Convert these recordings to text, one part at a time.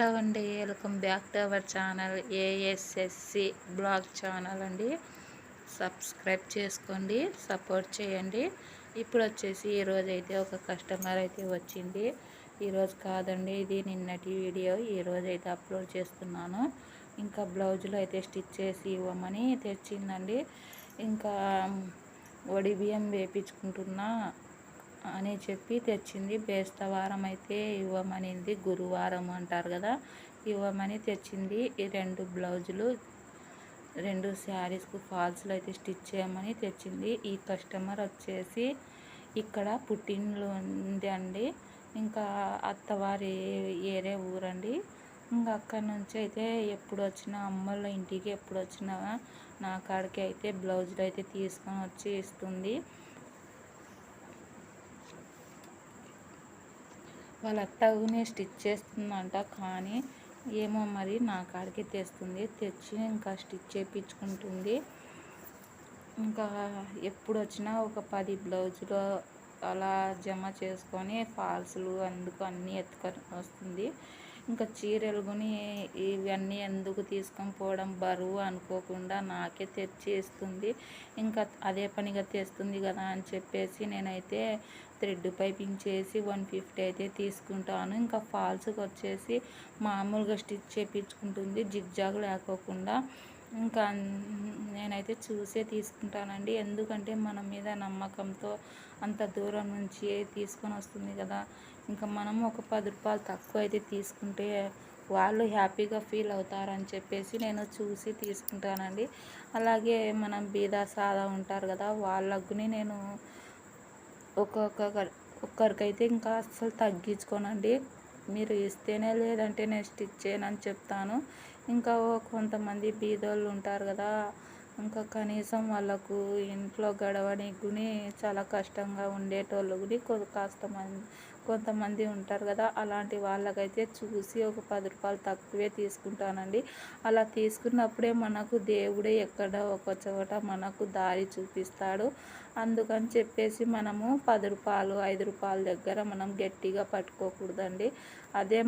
Hello అండి, welcome back to our channel ASSC blog channel అండి. Subscribe చేసుకోండి, support చేయండి. ఇప్పుడు వచ్చేసి ఈరోజు అయితే ఒక కస్టమర్ అయితే వచ్చింది. ఈరోజు కాదండి, ఇది నిన్నటి వీడియో. ఈరోజు అయితే అప్లోడ్ చేస్తున్నాను. ఇంకా బ్లౌజులు అయితే స్టిచ్ చేసి ఇవ్వమని తెచ్చిందండి. ఇంకా వడి బియ్యం వేపించుకుంటున్నా అని చెప్పి తెచ్చింది. బేస్తవారం అయితే ఇవ్వమనింది, గురువారం అంటారు కదా, ఇవ్వమని తెచ్చింది. ఈ 2 బ్లౌజులు 2 శారీస్కు ఫాల్స్లో అయితే స్టిచ్ చేయమని తెచ్చింది. ఈ కస్టమర్ వచ్చేసి ఇక్కడ పుట్టినలో ఉంది అండి. ఇంకా అత్తవారి ఏరే ఊరండి. ఇంకా అక్కడి నుంచి అయితే ఎప్పుడు వచ్చినా అమ్మల ఇంటికి ఎప్పుడు వచ్చినా నా కాడికి అయితే బ్లౌజులు అయితే తీసుకొని వచ్చి ఇస్తుంది. వాళ్ళ అత్తనే స్టిచ్ చేస్తుందంట, కానీ ఏమో మరి నా కాడికి తెస్తుంది. తెచ్చి ఇంకా స్టిచ్ చేయించుకుంటుంది. ఇంకా ఎప్పుడు వచ్చినా ఒక 10 బ్లౌజులు అలా జమ చేసుకొని ఫాల్స్లు అందుకు అన్నీ ఎత్తుకొని వస్తుంది. ఇంకా చీరలు కొని ఇవన్నీ ఎందుకు తీసుకొని పోవడం బరువు అనుకోకుండా నాకే తెచ్చి ఇస్తుంది. ఇంకా అదే పనిగా తెస్తుంది కదా అని చెప్పేసి నేనైతే థ్రెడ్ పైపింగ్ చేసి 150 అయితే తీసుకుంటాను. ఇంకా ఫాల్స్కి వచ్చేసి మామూలుగా స్టిచ్ చేయించుకుంటుంది, జిగ్జాగ్ లేకోకుండా. ఇంకా నేనైతే చూసే తీసుకుంటానండి, ఎందుకంటే మన మీద నమ్మకంతో అంత దూరం నుంచి తీసుకొని వస్తుంది కదా. ఇంకా మనము ఒక 10 రూపాయలు తక్కువ అయితే తీసుకుంటే వాళ్ళు హ్యాపీగా ఫీల్ అవుతారని చెప్పేసి నేను చూసి తీసుకుంటానండి. అలాగే మనం బీదా సాదా ఉంటారు కదా, వాళ్ళకుని నేను ఒక్కరికైతే ఇంకా అస్సలు తగ్గించుకోనండి. మీరు ఇస్తేనే, లేదంటే నేను స్టిచ్ చేయనని చెప్తాను. ఇంకా కొంతమంది బీదోళ్ళు ఉంటారు కదా, ఇంకా కనీసం వాళ్ళకు ఇంట్లో గడవడానికి చాలా కష్టంగా ఉండేటోళ్ళు కొంతమంది ఉంటారు కదా, అలాంటి వాళ్ళకైతే చూసి ఒక 10 రూపాయలు తక్కువే తీసుకుంటానండి. అలా తీసుకున్నప్పుడే మనకు దేవుడే ఎక్కడ ఒక చోట మనకు దారి చూపిస్తాడు. అందుకని చెప్పేసి మనము 10 రూపాయలు 5 రూపాయల దగ్గర మనం గట్టిగా పట్టుకోకూడదండి. అదే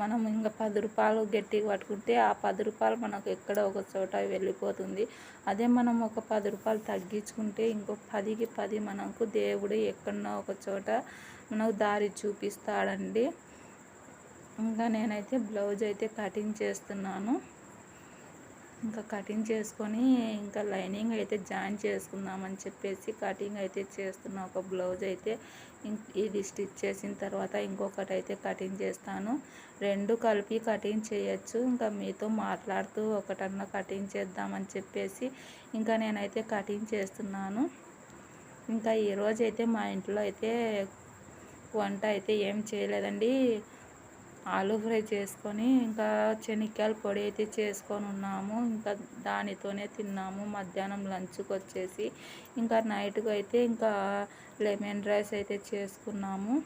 మనం ఇంకా 10 రూపాయలు గట్టిగా పట్టుకుంటే ఆ 10 రూపాయలు మనకు ఎక్కడ ఒక చోట వెళ్ళిపోతుంది. అదే మనం ఒక 10 రూపాయలు తగ్గించుకుంటే ఇంకో 10కి 10 మనకు దేవుడు ఎక్కడో ఒక చోట మనకు దారి చూపిస్తాడండి. ఇంకా నేనైతే బ్లౌజ్ అయితే కటింగ్ చేస్తున్నాను. ఇంకా కటింగ్ చేసుకొని ఇంకా లైనింగ్ అయితే జాయిన్ చేసుకుందామని చెప్పేసి కటింగ్ అయితే చేస్తున్నా. ఒక బ్లౌజ్ అయితే ఇది స్టిచ్ చేసిన తర్వాత ఇంకొకటి అయితే కటింగ్ చేస్తాను. 2 కలిపి కటింగ్ చేయొచ్చు. ఇంకా మీతో మాట్లాడుతూ ఒకటన్నా కటింగ్ చేద్దామని చెప్పేసి ఇంకా నేనైతే కటింగ్ చేస్తున్నాను. ఇంకా ఈరోజైతే మా ఇంట్లో అయితే వంట అయితే ఏం చేయలేదండి. ఆలూ ఫ్రై చేసుకొని ఇంకా శనక్కాయల పొడి అయితే చేసుకొని ఉన్నాము. ఇంకా దానితోనే తిన్నాము. మధ్యాహ్నం లంచ్కి వచ్చేసి ఇంకా నైట్కి అయితే ఇంకా లెమన్ రైస్ అయితే చేసుకున్నాము.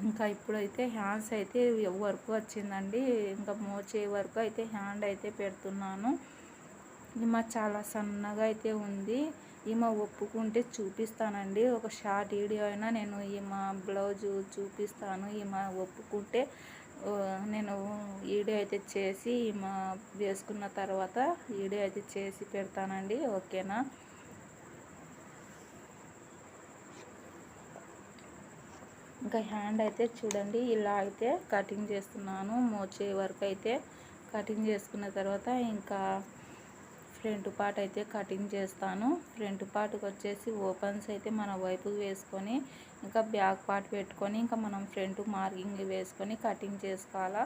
ఇంకా ఇప్పుడైతే హ్యాండ్స్ అయితే వర్క్ వచ్చిందండి. ఇంకా మోచే వరకు అయితే హ్యాండ్ అయితే పెడుతున్నాను. ఈమె చాలా సన్నగా అయితే ఉంది. ఈమె ఒప్పుకుంటే చూపిస్తానండి, ఒక షార్ట్ వీడియో అయినా నేను ఈమె బ్లౌజు చూపిస్తాను. ఈమె ఒప్పుకుంటే నేను వీడియో అయితే చేసి ఈమె వేసుకున్న తర్వాత వీడియో అయితే చేసి పెడతానండి. ఓకేనా? ఇంకా హ్యాండ్ అయితే చూడండి, ఇలా అయితే కటింగ్ చేస్తున్నాను. మోచే వరకు అయితే కటింగ్ చేసుకున్న తర్వాత ఇంకా ఫ్రంట్ పార్ట్ అయితే కటింగ్ చేస్తాను. ఫ్రంట్ పార్ట్కి వచ్చేసి ఓపెన్స్ అయితే మన వైపుకి వేసుకొని ఇంకా బ్యాక్ పార్ట్ పెట్టుకొని ఇంకా మనం ఫ్రంట్ మార్కింగ్ వేసుకొని కటింగ్ చేసుకోవాలా.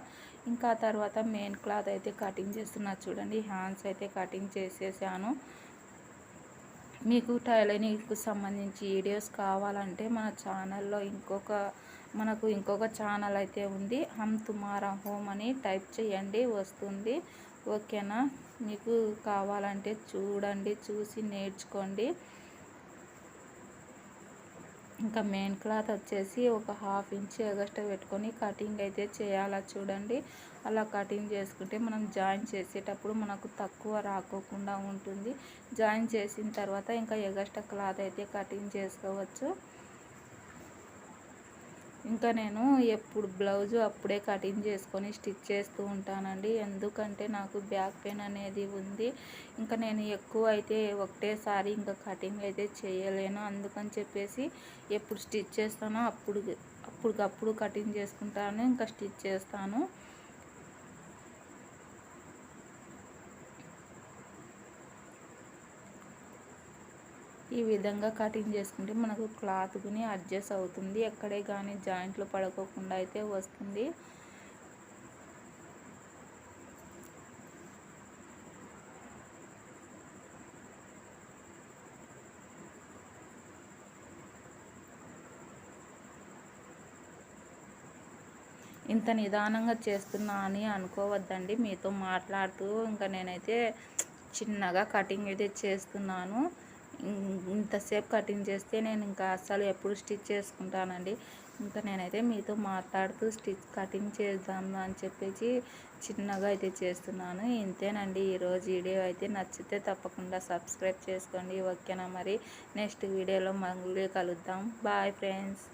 ఇంకా తర్వాత మెయిన్ క్లాత్ అయితే కటింగ్ చేస్తున్నా. చూడండి, హ్యాండ్స్ అయితే కటింగ్ చేసేసాను. మీకు టైలరింగ్కి సంబంధించి వీడియోస్ కావాలంటే మన ఛానల్లో మనకు ఇంకొక ఛానల్ అయితే ఉంది, హమ్ తుమారా హోమ్ అని టైప్ చేయండి, వస్తుంది. ఓకేనా? మీకు కావాలంటే చూడండి, చూసి నేర్చుకోండి. ఇంకా మెయిన్ క్లాత్ వచ్చేసి ఒక 1/2 ఇంచ్ ఎగస్ట్రా పెట్టుకొని కటింగ్ అయితే చేయాలా. చూడండి, అలా కటింగ్ చేసుకుంటే మనం జాయిన్ చేసేటప్పుడు మనకు తక్కువ రాకోకుండా ఉంటుంది. జాయిన్ చేసిన తర్వాత ఇంకా ఎగస్ట్రా క్లాత్ అయితే కటింగ్ చేసుకోవచ్చు. ఇంకా నేను ఎప్పుడు బ్లౌజు అప్పుడే కటింగ్ చేసుకొని స్టిచ్ చేస్తూ ఉంటానండి. ఎందుకంటే నాకు బ్యాక్ పెయిన్ అనేది ఉంది. ఇంకా నేను ఎక్కువ అయితే ఒకటేసారి ఇంకా కటింగ్ అయితే చేయలేను. అందుకని చెప్పేసి ఎప్పుడు స్టిచ్ చేస్తానో అప్పటికప్పుడు కటింగ్ చేసుకుంటాను, ఇంకా స్టిచ్ చేస్తాను. ఈ విధంగా కటింగ్ చేసుకుంటే మనకు క్లాత్ గుని అడ్జస్ట్ అవుతుంది. ఎక్కడే కానీ జాయింట్లు పడుకోకుండా అయితే వస్తుంది. ఇంత నిదానంగా చేస్తున్నా అని అనుకోవద్దండి. మీతో మాట్లాడుతూ ఇంకా నేనైతే చిన్నగా కటింగ్ అయితే చేస్తున్నాను. ఇంతసేపు కటింగ్ చేస్తే నేను ఇంకా అస్సలు ఎప్పుడు స్టిచ్ చేసుకుంటానండి. ఇంకా నేనైతే మీతో మాట్లాడుతూ కటింగ్ చేద్దాము అని చెప్పేసి చిన్నగా అయితే చేస్తున్నాను. ఇంతేనండి ఈరోజు వీడియో అయితే. నచ్చితే తప్పకుండా సబ్స్క్రైబ్ చేసుకోండి. ఓకేనా? మరి నెక్స్ట్ వీడియోలో మళ్ళీ కలుద్దాం. Bye friends.